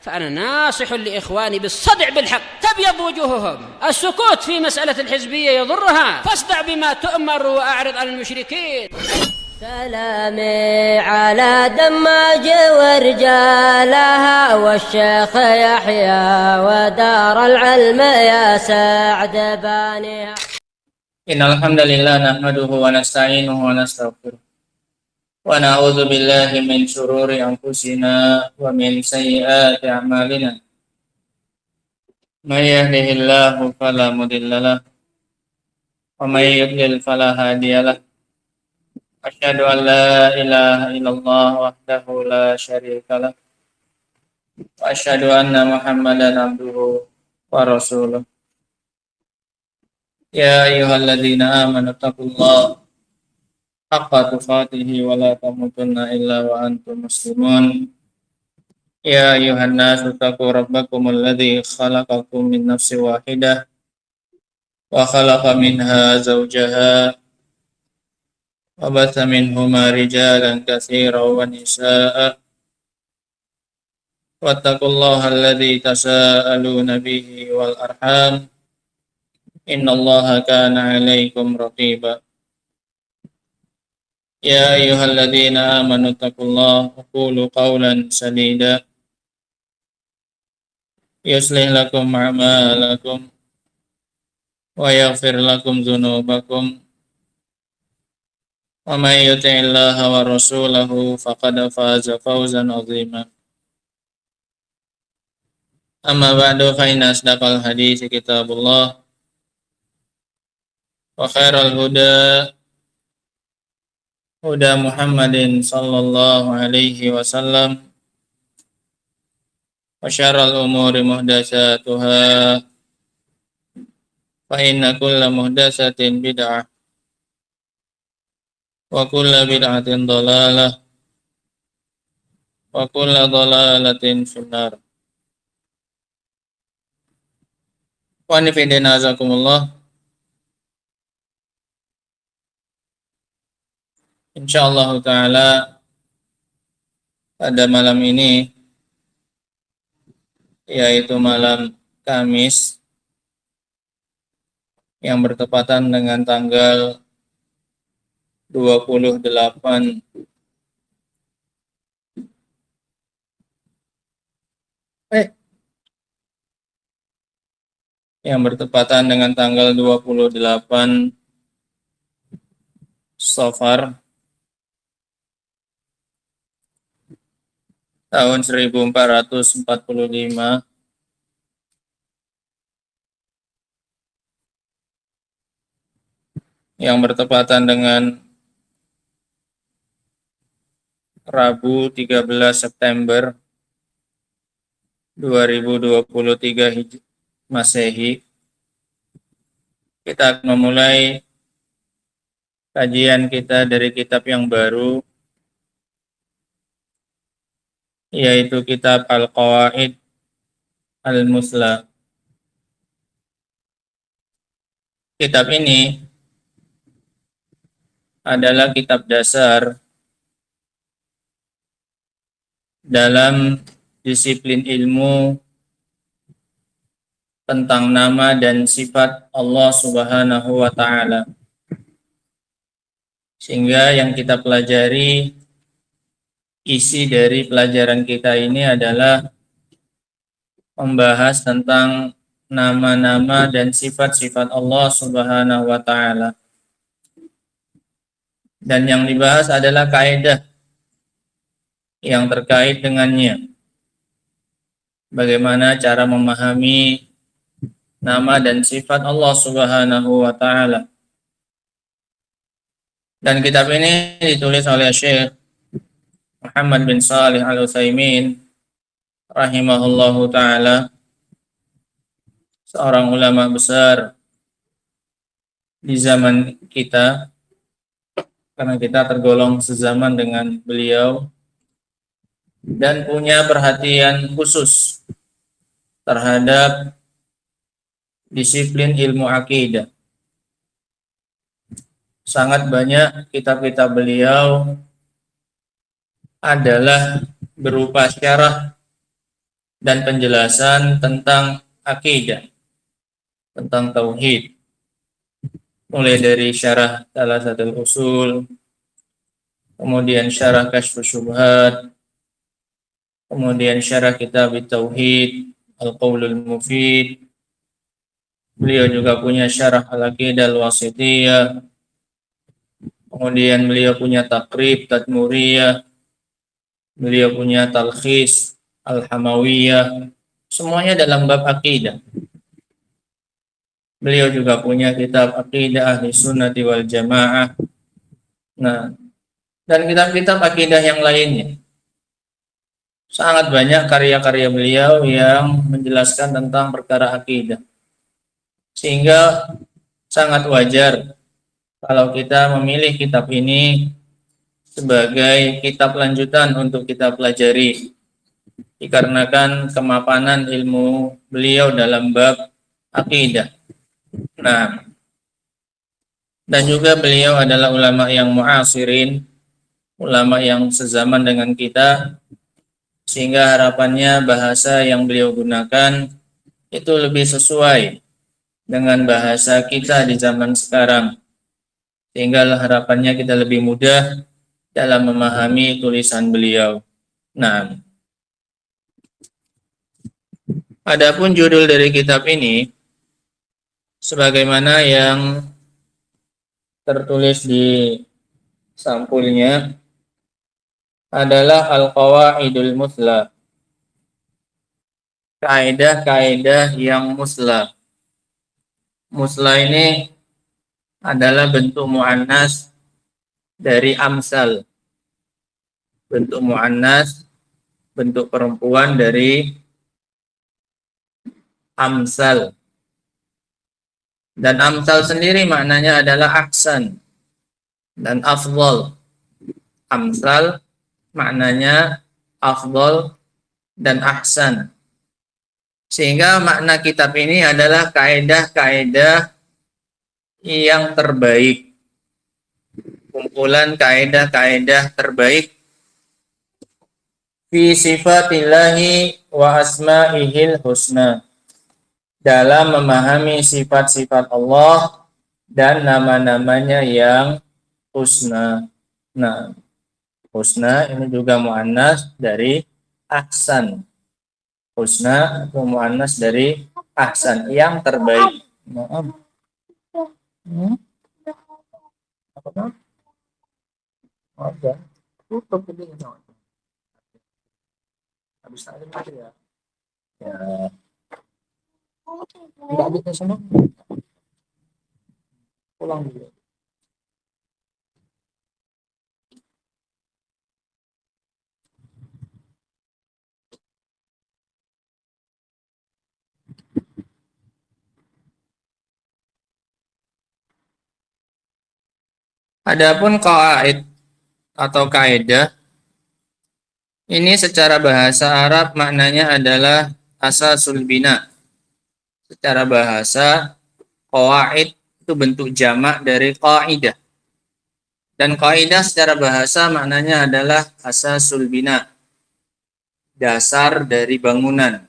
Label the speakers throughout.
Speaker 1: فأنا ناصح لإخواني بالصدع بالحق، تبيض وجوههم. السكوت في مسألة الحزبية يضرها، فاصدع بما تؤمر وأعرض عن المشركين.
Speaker 2: سلامي على دماج ورجالها والشيخ يحيى ودار العلم يا سعد بانيها.
Speaker 3: إن الحمد لله نحمده ونستعينه ونستغفره ونعوذ بالله من شرور أنفسنا ومن سيئات أعمالنا. من يهده الله فلا مضل له ومن يضلل فلا هادي له. أشهد أن لا إله إلا الله وحده لا شريك له وأشهد أن محمدا عبده ورسوله. يا أيها الذين آمنوا اتقوا الله حق تقاته ولا تموتن إلا وأنتم مسلمون. يا أيها الناس اتقوا ربكم الذي خلقكم من نفس واحدة وخلق منها زوجها وبث منهما رجالا كثيرا ونساء واتقوا الله الذي تساءلون به والأرحام إن الله كان عليكم رقيبا. يا أيها الذين آمنوا اتقوا الله وقولوا قولا سديدا يصلح لكم أعمالكم ويغفر لكم ذنوبكم ومن يطع الله ورسوله فقد فاز فوزا عظيما. أما بعد فإن أصدق الحديث كتاب الله وخير الهدى هدى محمد صلى الله عليه وسلم وشر الأمور محدثاتها فإن كل محدثة بدعة وكل بدعة ضلالة وكل ضلالة في النار. Wanifidin azakumullah. Insyaallah ta'ala pada malam ini, yaitu malam Kamis yang bertepatan dengan tanggal 28 yang bertepatan dengan tanggal 28 Safar tahun 1445 yang bertepatan dengan Rabu 13 September 2023 Masehi. Kita akan memulai kajian kita dari kitab yang baru, yaitu kitab Al-Qawaid Al-Musla. Kitab ini adalah kitab dasar dalam disiplin ilmu tentang nama dan sifat Allah Subhanahu wa Ta'ala. Sehingga yang kita pelajari, isi dari pelajaran kita ini adalah membahas tentang nama-nama dan sifat-sifat Allah Subhanahu wa Ta'ala. Dan yang dibahas adalah kaidah yang terkait dengannya. Bagaimana cara memahami nama dan sifat Allah Subhanahu wa Ta'ala. Dan kitab ini ditulis oleh Syekh Muhammad bin Shalih Al-Utsaimin rahimahullahu ta'ala, seorang ulama besar di zaman kita, karena kita tergolong sezaman dengan beliau, dan punya perhatian khusus terhadap disiplin ilmu akidah. Sangat banyak kitab-kitab beliau adalah berupa syarah dan penjelasan tentang akidah, tentang tauhid. Mulai dari syarah Thalathatul Usul, kemudian syarah Kasyfus Syubhat, kemudian syarah kitab Tauhid, Al-Qaulul Mufid. Beliau juga punya syarah Al-Aqidah Al-Wasithiyah. Kemudian beliau punya Taqrib Tadmuriyah. Beliau punya Talkhis Al-Hamawiyah. Semuanya dalam bab akidah. Beliau juga punya kitab Aqidah Ahli Sunnati wal Jamaah. Nah, dan kitab-kitab akidah yang lainnya. Sangat banyak karya-karya beliau yang menjelaskan tentang perkara akidah. Sehingga sangat wajar kalau kita memilih kitab ini sebagai kitab lanjutan untuk kita pelajari. Dikarenakan kemapanan ilmu beliau dalam bab akidah. Nah, dan juga beliau adalah ulama yang muasirin, ulama yang sezaman dengan kita, sehingga harapannya bahasa yang beliau gunakan itu lebih sesuai dengan bahasa kita di zaman sekarang, sehingga harapannya kita lebih mudah dalam memahami tulisan beliau. Nah, adapun judul dari kitab ini sebagaimana yang tertulis di sampulnya adalah Al-Qawaidul Musla, kaidah-kaidah yang musla. Musla ini adalah bentuk muannas dari amsal. Bentuk muannas, bentuk perempuan dari amsal. Dan amsal sendiri maknanya adalah ahsan dan afdal. Amsal maknanya afdal dan ahsan. Sehingga makna kitab ini adalah kaidah-kaidah yang terbaik. Kumpulan kaidah-kaidah terbaik fi sifatillahi wa asma'ihil husna, dalam memahami sifat-sifat Allah dan nama-namanya yang husna. Nah, husna ini juga muannas dari ahsan. Husna atau muannas dari ahsan, yang terbaik. Maaf. Apa? Maaf ya. Tutup ini. Habis tadi ya. Ya. Enggak bisa sana. Pulang dulu. Adapun qawaid atau kaidah ini secara bahasa Arab maknanya adalah asasul bina. Secara bahasa, qawaid itu bentuk jamak dari qaidah. Dan qaidah secara bahasa maknanya adalah asasul bina, dasar dari bangunan.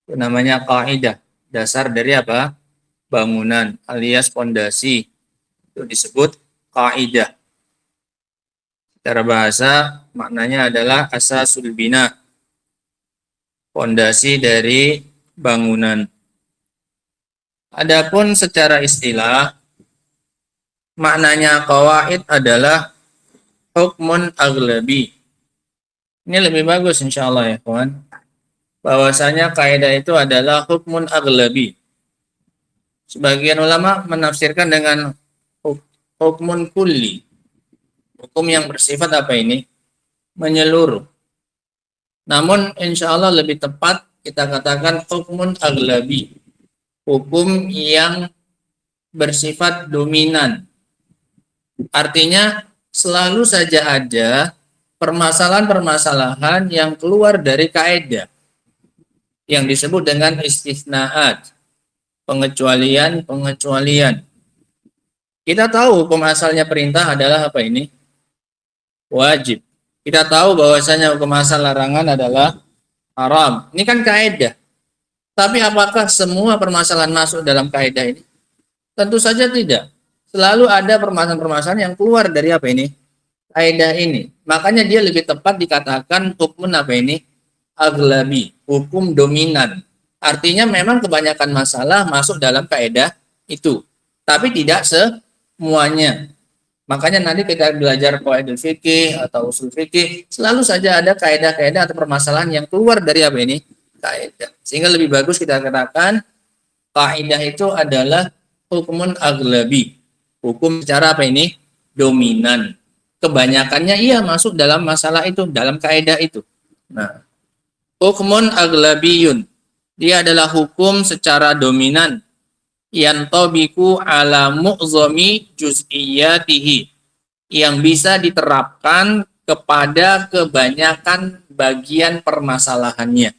Speaker 3: Itu namanya qaidah. Dasar dari apa? Bangunan alias pondasi. Itu disebut qaidah. Secara bahasa maknanya adalah asasul bina, pondasi dari bangunan. Adapun secara istilah, maknanya qawaid adalah hukmun aglabi. Ini lebih bagus insyaallah ya kawan. Bahwasanya kaidah itu adalah hukmun aglabi. Sebagian ulama menafsirkan dengan hukmun kulli. Hukum yang bersifat apa ini? Menyeluruh. Namun insyaallah lebih tepat kita katakan hukmun aglabi. Hukum yang bersifat dominan. Artinya selalu saja ada permasalahan-permasalahan yang keluar dari kaidah yang disebut dengan istisnaat, pengecualian-pengecualian. Kita tahu hukum asalnya perintah adalah apa ini? Wajib. Kita tahu bahwasanya hukum asal larangan adalah haram. Ini kan kaidah. Tapi apakah semua permasalahan masuk dalam kaidah ini? Tentu saja tidak. Selalu ada permasalahan-permasalahan yang keluar dari apa ini? Kaidah ini. Makanya dia lebih tepat dikatakan hukum apa ini? Aglabi, hukum dominan. Artinya memang kebanyakan masalah masuk dalam kaidah itu. Tapi tidak semuanya. Makanya nanti kita belajar qawaidul fikih atau usul fikih, selalu saja ada kaidah-kaidah atau permasalahan yang keluar dari apa ini? Kaidah. Sehingga lebih bagus kita katakan kaidah itu adalah hukumun aglabi. Hukum secara apa ini? Dominan. Kebanyakannya iya masuk dalam masalah itu, dalam kaidah itu. Nah, hukumun aglabiyun. Dia adalah hukum secara dominan. Yantabiku ala mu'zami juz'iyatihi. Yang bisa diterapkan kepada kebanyakan bagian permasalahannya.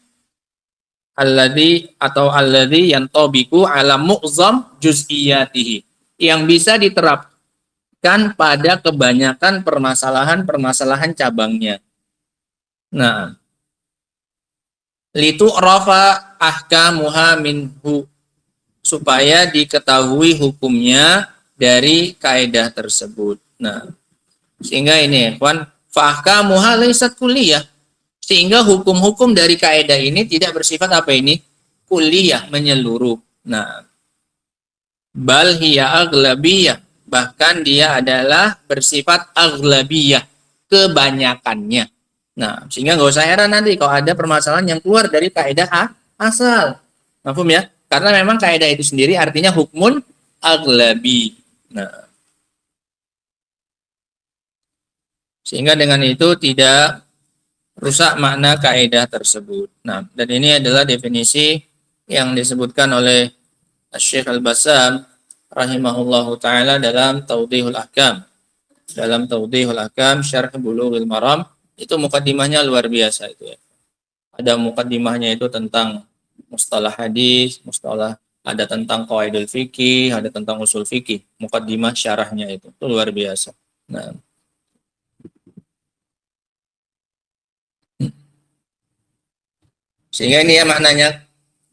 Speaker 3: Alladhi yantabiku ala mu'zam juz'iyatihi. Yang bisa diterapkan pada kebanyakan permasalahan cabangnya. Nah, litu rafa ahkamuha minhu, supaya diketahui hukumnya dari kaidah tersebut. Nah, sehingga ini ikhwan, fa ahkamuha laysat kulliyah. Sehingga hukum-hukum dari kaidah ini tidak bersifat apa ini? Kulliyah, menyeluruh. Nah, bal hiya aglabiyah, bahkan dia adalah bersifat aglabiyah, kebanyakannya. Nah, sehingga nggak usah heran nanti kalau ada permasalahan yang keluar dari kaidah asal. Mafhum ya? Karena memang kaidah itu sendiri artinya hukmun aglabi. Nah, sehingga dengan itu tidak rusak makna kaidah tersebut. Nah, dan ini adalah definisi yang disebutkan oleh Syekh Al-Bassam rahimahullahu taala dalam Tawdihul Ahkam. Dalam Tawdihul Ahkam Syarh Bulughul Maram, itu mukaddimahnya luar biasa itu ya. Ada mukaddimahnya itu tentang mustalah hadis, ada tentang qawaidul fikih, ada tentang usul fikih. Mukaddimah syarahnya itu luar biasa. Nah, sehingga ini ya maknanya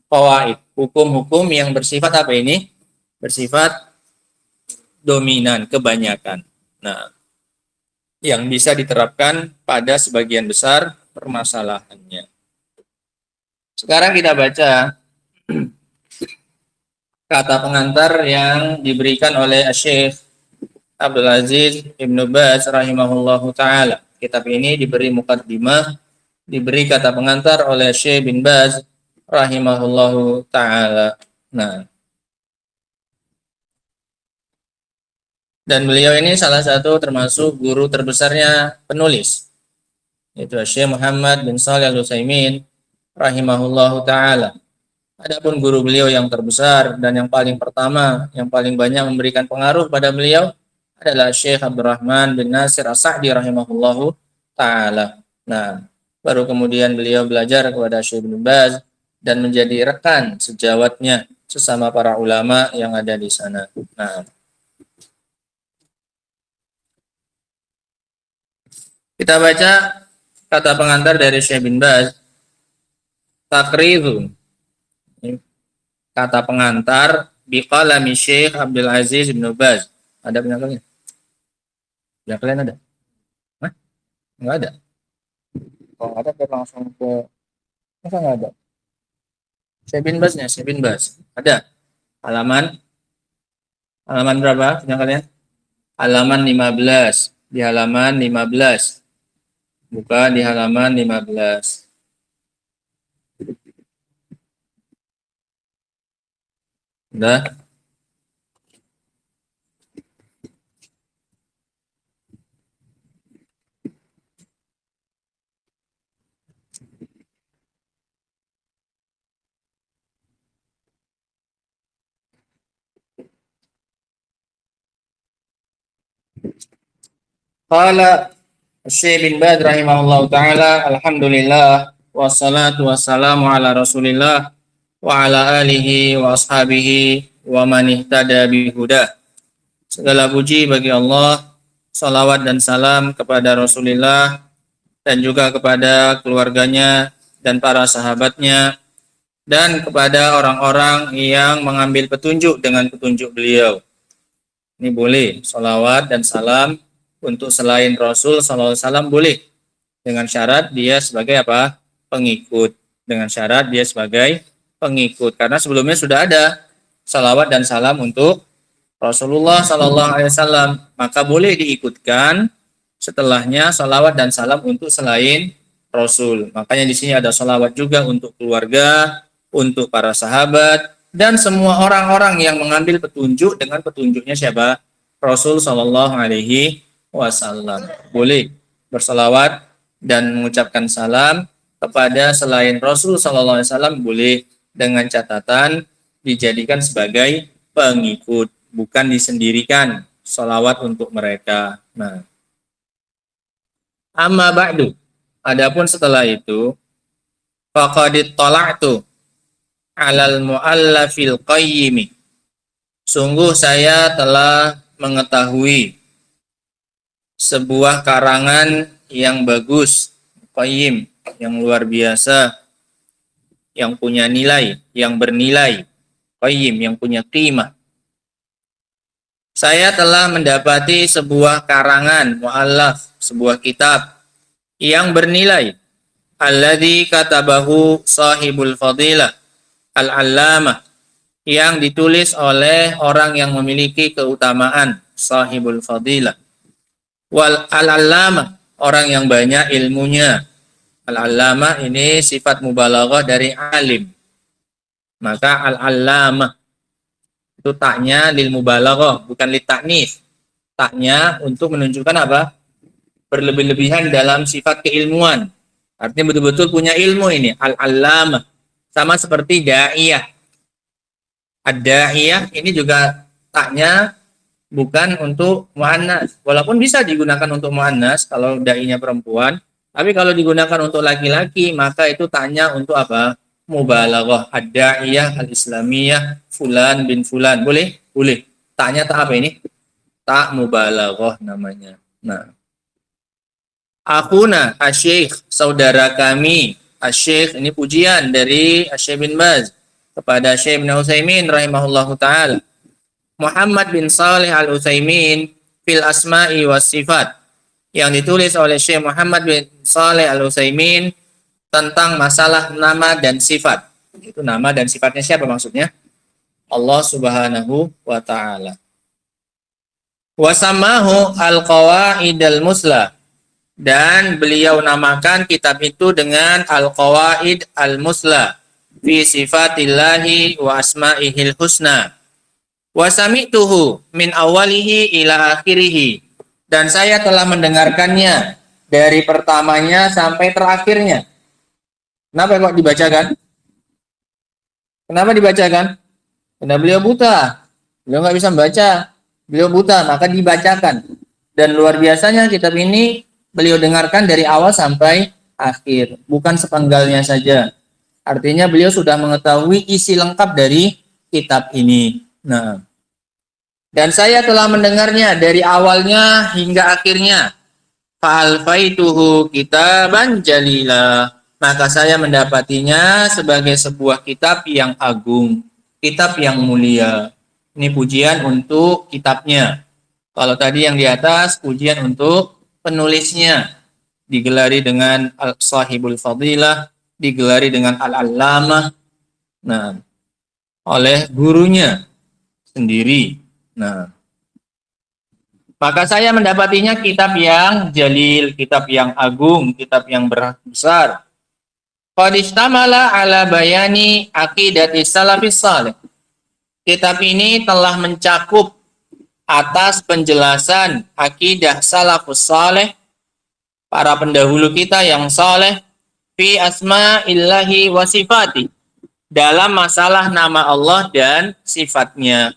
Speaker 3: qawaid, hukum-hukum yang bersifat apa ini? Bersifat dominan, kebanyakan. Nah, yang bisa diterapkan pada sebagian besar permasalahannya. Sekarang kita baca kata pengantar yang diberikan oleh Syekh Abdul Aziz Ibnu Baz rahimahullahu taala. Kitab ini diberi mukaddimah, diberi kata pengantar oleh Syekh bin Baz rahimahullahu taala. Nah, dan beliau ini salah satu termasuk guru terbesarnya penulis, yaitu Syekh Muhammad bin Shalih Al-Utsaimin rahimahullahu taala. Adapun guru beliau yang terbesar dan yang paling pertama, yang paling banyak memberikan pengaruh pada beliau adalah Syekh Abdurrahman bin Nasir As-Sa'di rahimahullahu taala. Nah, baru kemudian beliau belajar kepada Syekh bin Baz dan menjadi rekan sejawatnya sesama para ulama yang ada di sana. Nah, kita baca kata pengantar dari Syekh bin Baz. Takrizu, kata pengantar biqalami Syekh Abdul Aziz bin Baz. Ada penyakalnya? Penyakalnya ada? Hah? Enggak ada. Kalau ada kita langsung ke, masa enggak ada? Syekh bin Baznya, Syekh bin Baz. Ada. Halaman berapa penyakalnya? Halaman 15. Di halaman 15. Buka di halaman 15. Udah? Qala Syekh bin Baz rahimahullahu taala, alhamdulillah wassalatu wassalamu ala Rasulillah wa ala alihi wa ashabihi wa man ihtada bihuda. Segala puji bagi Allah, salawat dan salam kepada Rasulullah dan juga kepada keluarganya dan para sahabatnya, dan kepada orang-orang yang mengambil petunjuk dengan petunjuk beliau. Ini boleh salawat dan salam untuk selain Rasul sallallahu alaihi wasallam boleh, dengan syarat dia sebagai apa? Pengikut. Dengan syarat dia sebagai pengikut. Karena sebelumnya sudah ada salawat dan salam untuk Rasulullah sallallahu alaihi wasallam, maka boleh diikutkan setelahnya salawat dan salam untuk selain Rasul. Makanya di sini ada salawat juga untuk keluarga, untuk para sahabat, dan semua orang-orang yang mengambil petunjuk dengan petunjuknya siapa? Rasul sallallahu alaihi wasallam. Boleh bersalawat dan mengucapkan salam kepada selain Rasul sallallahu alaihi wasallam boleh, dengan catatan dijadikan sebagai pengikut, bukan disendirikan salawat untuk mereka. Nah, amma ba'du, adapun setelah itu, faqad tala'tu 'alal mu'allafil qayyim, sungguh saya telah mengetahui sebuah karangan yang bagus, qayyim, yang luar biasa, yang punya nilai, yang bernilai, qayyim, yang punya qimah. Saya telah mendapati sebuah karangan, mu'allaf, sebuah kitab yang bernilai, alladzi katabahu sahibul fadilah al-allamah, yang ditulis oleh orang yang memiliki keutamaan, sahibul fadilah, wal al-allamah, orang yang banyak ilmunya. Al-allamah ini sifat mubalaghah dari alim, maka al-allamah itu taknya lil mubalaghah, bukan lit ta'nits. Taknya untuk menunjukkan apa? Berlebih-lebihan dalam sifat keilmuan. Artinya betul-betul punya ilmu ini, al-allamah. Sama seperti da'iyah. Ad-da'iyah ini juga taknya bukan untuk muannas. Walaupun bisa digunakan untuk muannas kalau da'inya perempuan, tapi kalau digunakan untuk laki-laki maka itu taknya untuk apa? Mubalaghah. Ad-da'iyah al-islamiyah fulan bin fulan. Boleh? Boleh. Taknya tak apa ini? Tak mubalaghah namanya. Nah, akhuna asy-syekh, saudara kami asy-syekh, ini pujian dari Syekh bin Baz kepada Syekh bin Utsaimin rahimahullahu taala. Muhammad bin Shalih al-Utsaimin fil asma'i was sifat, yang ditulis oleh Syekh Muhammad bin Shalih al-Utsaimin tentang masalah nama dan sifat. Itu nama dan sifatnya siapa maksudnya? Allah Subhanahu wa taala. Wa samahu al-qawaid al-musla, dan beliau namakan kitab itu dengan Al-Qawaid Al-Musla fi sifatillahi wa asma'ihil husna. Wa sami'tuhu min awalihi ila akhirih, dan saya telah mendengarkannya dari pertamanya sampai terakhirnya. Kenapa kok dibacakan? Kenapa dibacakan? Karena beliau buta. Beliau nggak bisa membaca. Beliau buta, maka dibacakan. Dan luar biasanya kitab ini beliau dengarkan dari awal sampai akhir, bukan sepenggalnya saja. Artinya beliau sudah mengetahui isi lengkap dari kitab ini. Nah, dan saya telah mendengarnya dari awalnya hingga akhirnya. Fa'alfaituhu kitaban jalila, maka saya mendapatinya sebagai sebuah kitab yang agung, kitab yang mulia. Ini pujian untuk kitabnya. Kalau tadi yang di atas pujian untuk penulisnya, digelari dengan Sahibul Fadilah, digelari dengan Al-Allamah, nah, oleh gurunya sendiri. Nah, maka saya mendapatinya kitab yang jalil, kitab yang agung, kitab yang besar. Qad istamala ala bayani aqidati salafis salih. Kitab ini telah mencakup atas penjelasan akidah salafus saleh, para pendahulu kita yang saleh, fi asma'illahi wa sifati, dalam masalah nama Allah dan sifatnya.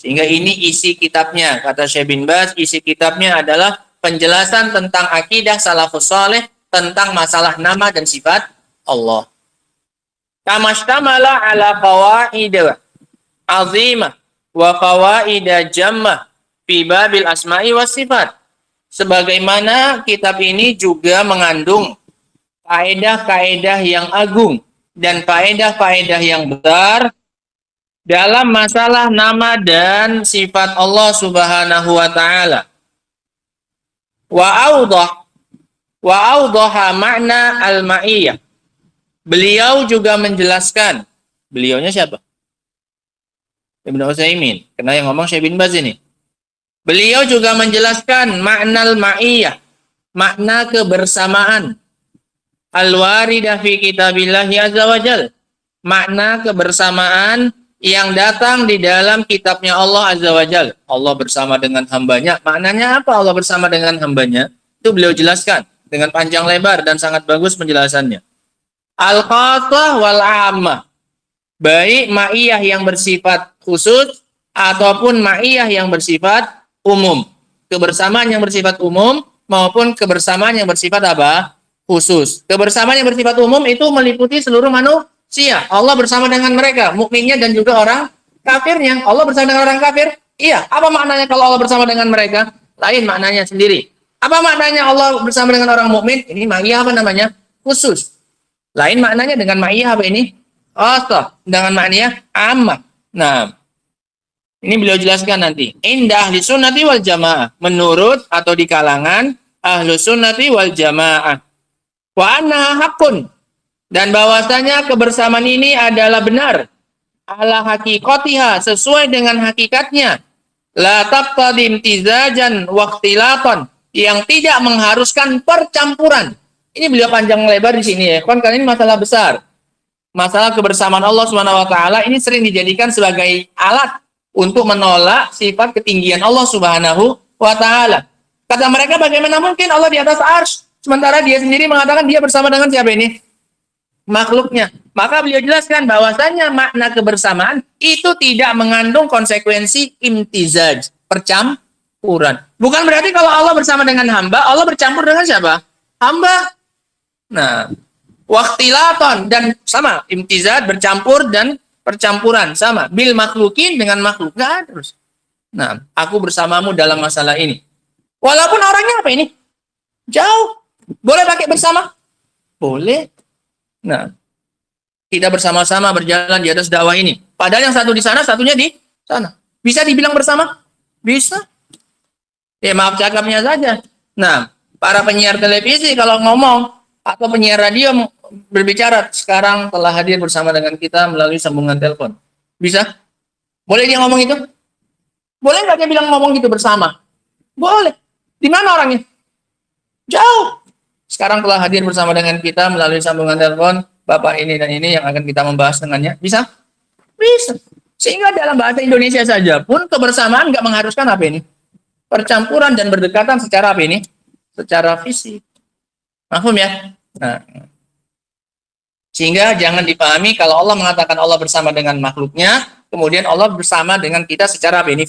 Speaker 3: Sehingga ini isi kitabnya, kata Syekh bin Baz, isi kitabnya adalah penjelasan tentang akidah salafus saleh, tentang masalah nama dan sifat Allah. Kamastamala ala qawaid azimah wa qawaida jammah fi babil asma'i was sifat. Sebagaimana kitab ini juga mengandung faedah-faedah yang agung dan faedah-faedah yang besar dalam masalah nama dan sifat Allah Subhanahu wa taala. Wa awdaha makna al-ma'iyah. Beliau juga menjelaskan. Beliaunya siapa? Ibnu Utsaimin. Karena yang ngomong Syekh bin Baz ini. Beliau juga menjelaskan makna al-ma'iyah, makna kebersamaan. Al-waridah fi kitabillahi azza wa jal. Makna kebersamaan yang datang di dalam kitabnya Allah azza wa jal. Allah bersama dengan hambanya. Maknanya apa Allah bersama dengan hambanya? Itu beliau jelaskan dengan panjang lebar dan sangat bagus penjelasannya. Al-khassah wal 'ammah. Baik ma'iyah yang bersifat khusus ataupun ma'iyah yang bersifat umum. Kebersamaan yang bersifat umum maupun kebersamaan yang bersifat apa? Khusus. Kebersamaan yang bersifat umum itu meliputi seluruh manusia. Allah bersama dengan mereka, mukminnya dan juga orang kafirnya. Allah bersama dengan orang kafir? Iya. Apa maknanya kalau Allah bersama dengan mereka? Lain maknanya sendiri. Apa maknanya Allah bersama dengan orang mukmin? Ini ma'iyah apa namanya? Khusus. Lain maknanya dengan ma'iyah apa ini? Khassah. Dengan ma'iyah ammah. Nah, ini beliau jelaskan nanti. Indah ahli sunnati wal jamaah. Menurut atau di kalangan ahlu sunnati wal jamaah. Wa annaha haqqun. Dan bahwasanya kebersamaan ini adalah benar. Ala haqiqatiha. Sesuai dengan hakikatnya. La taqtadi imtizajan wa ikhtilatan. Yang tidak mengharuskan percampuran. Ini beliau panjang lebar di sini ya. Karena ini masalah besar. Masalah kebersamaan Allah Subhanahu wa taala ini sering dijadikan sebagai alat untuk menolak sifat ketinggian Allah Subhanahu wa taala. Kata mereka, bagaimana mungkin Allah di atas arsy sementara dia sendiri mengatakan dia bersama dengan siapa ini? Makhluknya. Maka beliau jelaskan bahwasanya makna kebersamaan itu tidak mengandung konsekuensi imtizaj, percampuran. Bukan berarti kalau Allah bersama dengan hamba, Allah bercampur dengan siapa? Hamba. Nah, waqtilaton dan sama, imtizaj bercampur dan percampuran sama. Bil makhlukin dengan makhluk. Gak terus. Nah, aku bersamamu dalam masalah ini. Walaupun orangnya apa ini? Jauh. Boleh pakai bersama? Boleh. Nah, kita bersama-sama berjalan di atas dakwah ini. Padahal yang satu di sana, satunya di sana. Bisa dibilang bersama? Bisa. Ya maaf cakapnya saja. Nah, para penyiar televisi kalau ngomong atau penyiar radio berbicara sekarang telah hadir bersama dengan kita melalui sambungan telepon. Bisa? Boleh dia ngomong itu? Boleh nggak dia bilang ngomong gitu bersama? Boleh. Di mana orangnya? Jauh. Sekarang telah hadir bersama dengan kita melalui sambungan telepon Bapak ini dan ini yang akan kita membahas dengannya. Bisa? Bisa. Sehingga dalam bahasa Indonesia saja pun kebersamaan nggak mengharuskan apa ini? Percampuran dan berdekatan secara apa ini? Secara fisik. Mahfum ya? Nah. Sehingga jangan dipahami kalau Allah mengatakan Allah bersama dengan makhluknya, kemudian Allah bersama dengan kita secara apa ini?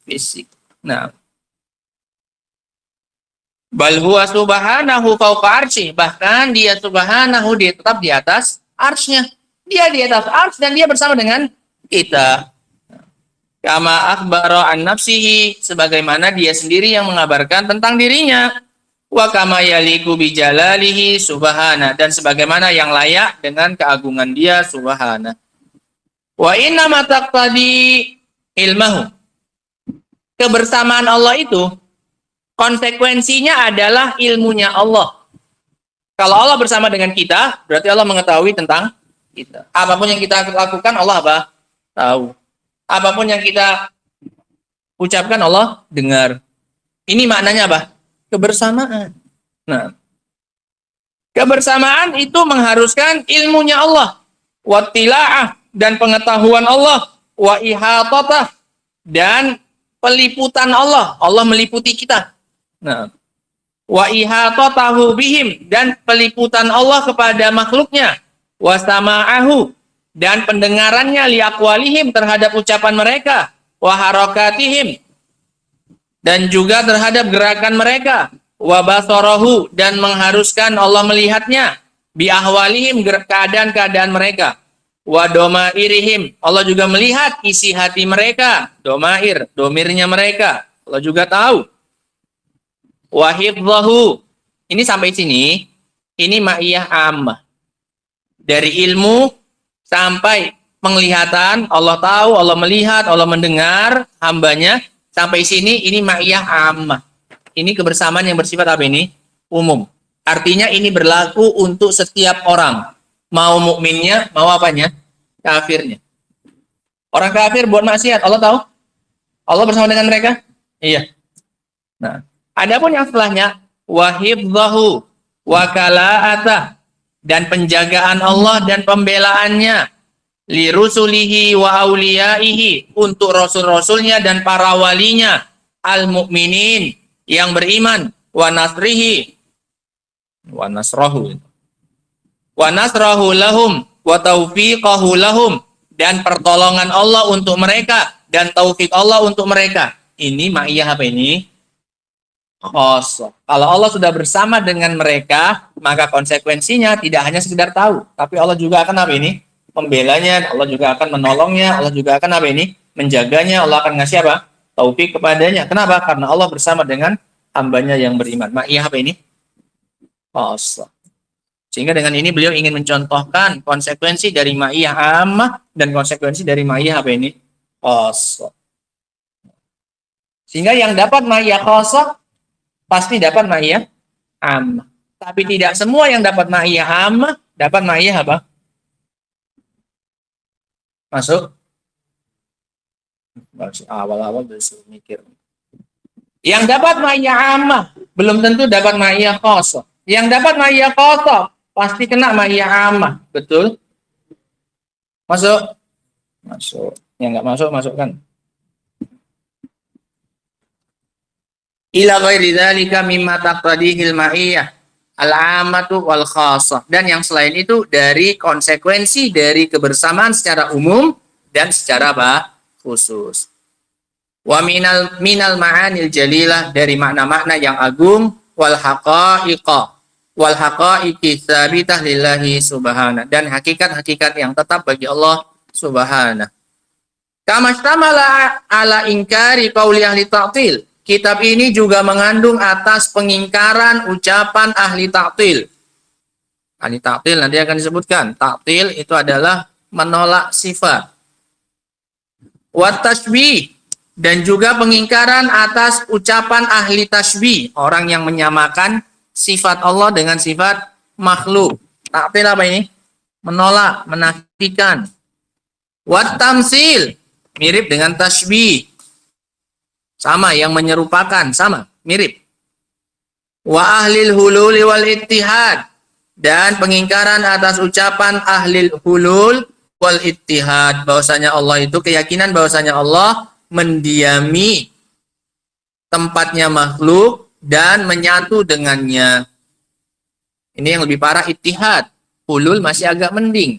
Speaker 3: Fisik. Nah. Bal huwa subhanahu fawqa arsy. Bahkan dia subhanahu, dia tetap di atas arsy-nya. Dia di atas arsy dan dia bersama dengan kita. Kama akhbara an nafsihi, sebagaimana dia sendiri yang mengabarkan tentang dirinya. Wa kama yaliku bi jalalihi subhana, dan sebagaimana yang layak dengan keagungan dia subhana. Wa inna ma taqtadi ilmahu. Kebersamaan Allah itu konsekuensinya adalah ilmunya Allah. Kalau Allah bersama dengan kita, berarti Allah mengetahui tentang kita. Apapun yang kita lakukan, Allah apa? Tahu. Apapun yang kita ucapkan, Allah dengar. Ini maknanya apa? Kebersamaan. Nah, kebersamaan itu mengharuskan ilmunya Allah. Wattila'ah, dan pengetahuan Allah. Wa ihatatah, dan peliputan Allah. Allah meliputi kita. Nah, wa ihatatahu bihim, dan peliputan Allah kepada makhluknya, wa sama'ahu, dan pendengarannya liaqwalihim, terhadap ucapan mereka, wa harakatihim, dan juga terhadap gerakan mereka, wa basarahu, dan mengharuskan Allah melihatnya, bi ahwalihim, keadaan-keadaan mereka, wa domairihim, Allah juga melihat isi hati mereka, domair, domirnya mereka, Allah juga tahu. Wahiblahu, ini sampai sini Ini ma'iyah ammah. Dari ilmu sampai penglihatan, Allah tahu, Allah melihat, Allah mendengar hambanya. Sampai sini, ini ma'iyah ammah. Ini kebersamaan yang bersifat apa ini? Umum. Artinya ini berlaku untuk setiap orang. Mau mukminnya, mau apanya? Kafirnya. Orang kafir buat maksiat, Allah tahu? Allah bersama dengan mereka? Iya. Nah, adapun yang setelahnya, wahibzahu wa kala'atah, dan penjagaan Allah dan pembelaannya li rusulihi wa auliyaihi, untuk rasul-rasulnya dan para walinya, al-mu'minin, yang beriman, wa nasrihi, wa nasrahu lahum, wa taufiqahu lahum, dan pertolongan Allah untuk mereka, dan taufik Allah untuk mereka. Ini ma'iyah apa ini? Khosoh. Kalau Allah sudah bersama dengan mereka, maka konsekuensinya tidak hanya sekedar tahu, tapi Allah juga akan apa ini? Membelanya, Allah juga akan menolongnya, Allah juga akan apa ini? Menjaganya, Allah akan ngasih apa? Taufik kepadanya. Kenapa? Karena Allah bersama dengan hambanya yang beriman. Ma'iyah apa ini? Khosoh. Sehingga dengan ini beliau ingin mencontohkan konsekuensi dari ma'iyah ammah dan konsekuensi dari ma'iyah apa ini? Khosoh. Sehingga yang dapat ma'iyah khosoh pasti dapat ma'iyah ammah. Tapi tidak semua yang dapat ma'iyah ammah dapat ma'iyah apa? Masuk? Awal-awal disuruh mikir. Yang dapat ma'iyah ammah belum tentu dapat ma'iyah khosoh. Yang dapat ma'iyah khosoh pasti kena ma'iyah ammah. Betul? Masuk? Masuk. Yang nggak masuk, masukkan. Ila ghairi dzalika mimma taqtadihil ma'iyah al-'ammatu wal khassah. Dan yang selain itu dari konsekuensi dari kebersamaan secara umum dan secara khusus. Wa minal ma'anil jalilah, dari makna-makna yang agung, wal haqa'iqi tsabitah lillahi subhanahu, dan hakikat-hakikat yang tetap bagi Allah subhanahu. Kama istamala ala ingkari qauli ahli ta'til. Kitab ini juga mengandung atas pengingkaran ucapan ahli ta'til. Ahli ta'til nanti akan disebutkan. Ta'til itu adalah menolak sifat. Wa tashbih, dan juga pengingkaran atas ucapan ahli tashbih, orang yang menyamakan sifat Allah dengan sifat makhluk. Ta'til apa ini? Menolak, menafikan. Wa tamsil, mirip dengan tashbih. Sama, yang menyerupakan, sama, mirip. Wa ahlil hululi wal ittihad, dan pengingkaran atas ucapan ahlil hulul wal ittihad, bahwasanya Allah itu, keyakinan bahwasanya Allah mendiami tempatnya makhluk dan menyatu dengannya. Ini yang lebih parah, ittihad. Hulul masih agak mending.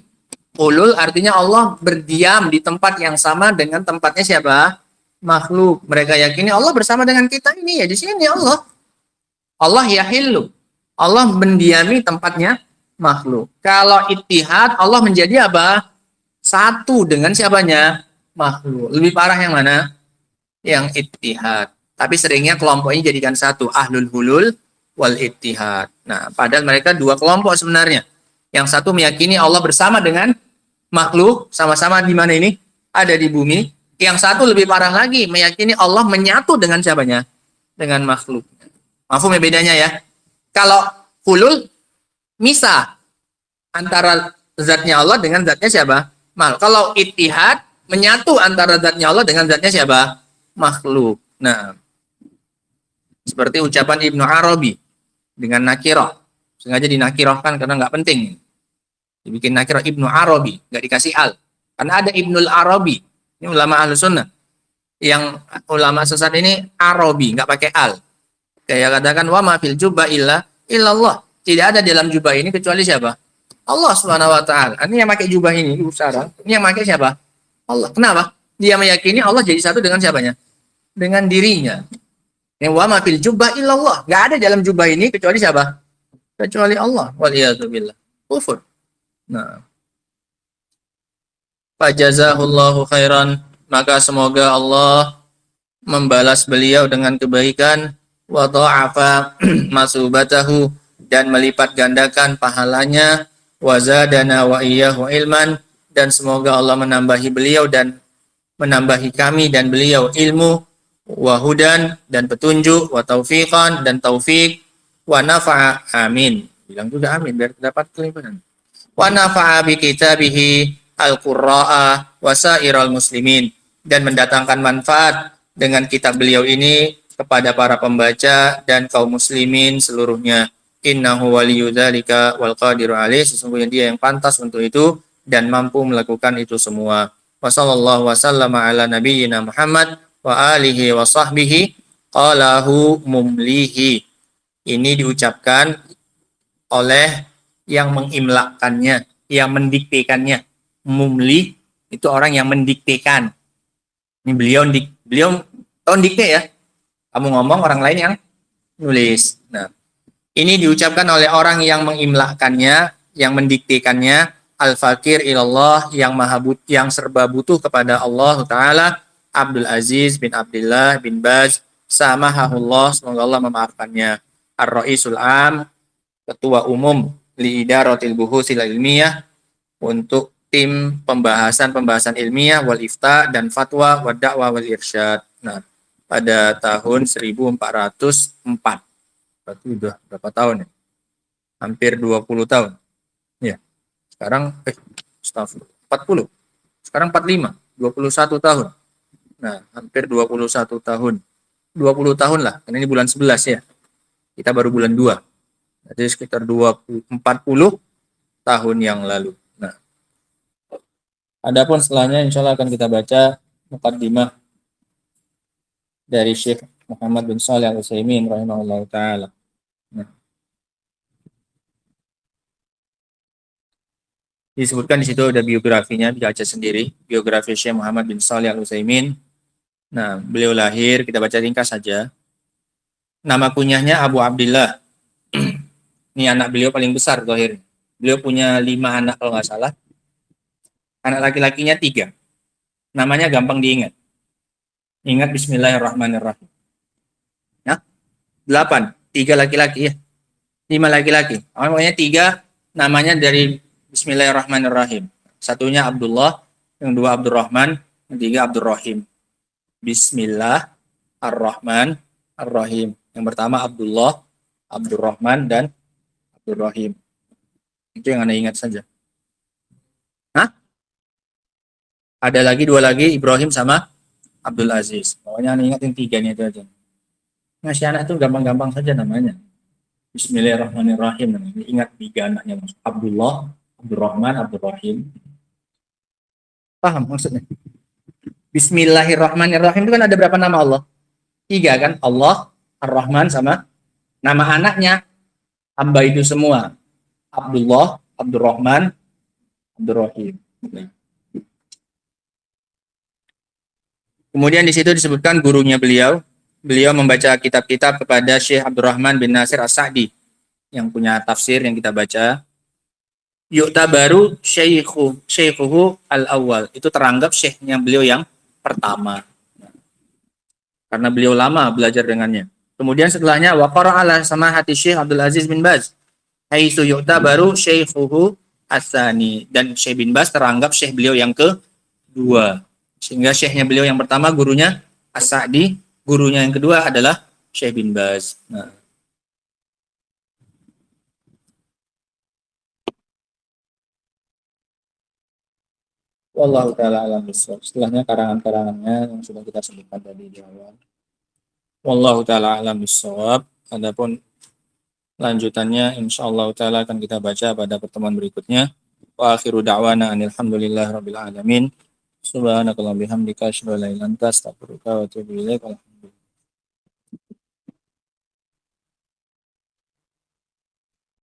Speaker 3: Hulul artinya Allah berdiam di tempat yang sama dengan tempatnya siapa? Makhluk. Mereka yakini Allah bersama dengan kita ini, ya di sini Allah. Allah yahillu. Allah mendiami tempatnya makhluk. Kalau ittihad, Allah menjadi apa? Satu dengan siapanya? Makhluk. Lebih parah yang mana? Yang ittihad. Tapi seringnya kelompok ini jadikan satu, ahlul hulul wal ittihad. Nah, padahal mereka dua kelompok sebenarnya. Yang satu meyakini Allah bersama dengan makhluk, sama-sama di mana ini? Ada di bumi. Yang satu lebih parah lagi, meyakini Allah menyatu dengan siapanya? Dengan makhluk. Mafhum ya bedanya ya? Kalau hulul, misah antara zatnya Allah dengan zatnya siapa? Makhluk. Kalau ittihad, menyatu antara zatnya Allah dengan zatnya siapa? Makhluk. Nah, seperti ucapan Ibnu Arabi dengan nakirah. Sengaja dinakirahkan karena nggak penting. Dibikin nakirah Ibnu Arabi, nggak dikasih al. Karena ada Ibnul Arabi. Ini ulama ahlu sunnah. Yang ulama sesat ini Arabi, nggak pakai al. Kayak katakan, wa ma fil jubba illallah. Tidak ada dalam jubah ini kecuali siapa? Allah subhanahu wa ta'ala. Ini yang pakai jubah ini, sekarang. Ini yang pakai siapa? Allah. Kenapa? Dia meyakini Allah jadi satu dengan siapanya? Dengan dirinya. Yang wa ma fil jubba illallah. Nggak ada dalam jubah ini kecuali siapa? Kecuali Allah. Waliyadzubillah. Kufur. Nah. Fajazahullahu khairan, maka semoga Allah membalas beliau dengan kebaikan, wa dha'afa masubatahu, dan melipat gandakan pahalanya, wa zadana wa iyyahu ilman, dan semoga Allah menambahi beliau dan menambahi kami dan beliau ilmu, wa hudan, dan petunjuk, wa taufiqan, dan taufik, wa nafa'a, amin. Bilang juga amin biar dapat kelimpahan. Wa nafa'a bi kitabihi al-qurra'a wa sa'iral muslimin, dan mendatangkan manfaat dengan kitab beliau ini kepada para pembaca dan kaum muslimin seluruhnya. Innahu waliyyu dzalika wal qadiru alaih, sesungguhnya dia yang pantas untuk itu dan mampu melakukan itu semua. Wa sallallahu wasallama ala nabiyyina Muhammad wa alihi wa sahbihi qalahu mumlihi. Ini diucapkan oleh yang mengimlakannya, yang mendiktekannya. Mumli itu orang yang mendiktekan. Ini beliau dikte ya. Kamu ngomong, orang lain yang nulis. Nah, ini diucapkan oleh orang yang mengimlakannya, yang mendiktekannya, al-fakir ilallah, yang serba butuh kepada Allah Ta'ala, Abdul Aziz bin Abdullah bin Baz, samahahullah, semoga Allah memaafkannya, ar-ra'isul am, ketua umum, li idaratil buhusil ilmiyah, untuk tim pembahasan ilmiah, wal ifta, dan fatwa, wad da'wah wal irsyad. Nah, pada tahun 1404. Berarti udah berapa tahun ya? Hampir 20 tahun. Ya. Sekarang 40. Sekarang 45, 21 tahun. Nah, hampir 21 tahun. 20 tahun lah, karena ini bulan 11 ya. Kita baru bulan 2. Jadi sekitar 40 tahun yang lalu. Nah, adapun setelahnya insya Allah akan kita baca muqaddimah dari Syekh Muhammad bin Shalih Al-Utsaimin rahimahullah ta'ala. Nah, disebutkan di situ ada biografinya, dibaca sendiri, biografi Syekh Muhammad bin Shalih Al-Utsaimin. Nah, beliau lahir, kita baca ringkas saja. Nama kunyahnya Abu Abdillah. Ini anak beliau paling besar lahir. Beliau punya 5 anak kalau nggak salah. Anak laki-lakinya 3. Namanya gampang diingat. Ingat bismillahirrahmanirrahim. Ya? 8. 3 laki-laki ya. 5 laki-laki. Pokoknya 3 namanya dari bismillahirrahmanirrahim. Satunya Abdullah, yang 2 Abdurrahman, yang 3 Abdurrahim. Bismillahirrahmanirrahim. Yang pertama Abdullah, Abdurrahman, dan Abdurrahim. Itu yang Anda ingat saja. Hah? Ada lagi 2 lagi, Ibrahim sama Abdul Aziz. Pokoknya Anda ingat yang 3 ini itu aja. Ngasih anak itu gampang-gampang saja namanya. Bismillahirrahmanirrahim. Ingat 3 anaknya. Abdullah, Abdurrahman, Abdurrahim. Paham maksudnya? Bismillahirrahmanirrahim itu kan ada berapa nama Allah? 3 kan? Allah, Ar-Rahman, sama nama anaknya. Hamba itu semua. Abdullah, Abdurrahman, Abdurrahim. Kemudian di situ disebutkan gurunya beliau. Beliau membaca kitab-kitab kepada Syekh Abdurrahman bin Nasir As-Sa'di yang punya tafsir yang kita baca. Yu'tabaru syekhuhu al-awwal. Itu teranggap syekhnya beliau yang pertama. Karena beliau lama belajar dengannya. Kemudian setelahnya waqara ala samahati Syekh Abdul Aziz bin Baz. Haitsu yu'tabaru syekhuhu as-tsani, dan Syekh bin Baz teranggap syekh beliau yang kedua. Sehingga syekhnya beliau yang pertama gurunya As-Sa'di, gurunya yang kedua adalah Syekh bin Baz. Nah. Wallahu ta'ala alam bissawab. Setelahnya karangan-karangannya yang sudah kita sebutkan tadi di awal. Wallahu ta'ala alam bissawab. Adapun lanjutannya insyaallah ta'ala akan kita baca pada pertemuan berikutnya. Wa akhiru da'wana alhamdulillahirabbil alamin. Subhanakallahumma bihamdika asyhadu an la ilaha illa anta astaghfiruka wa atubu ilaik.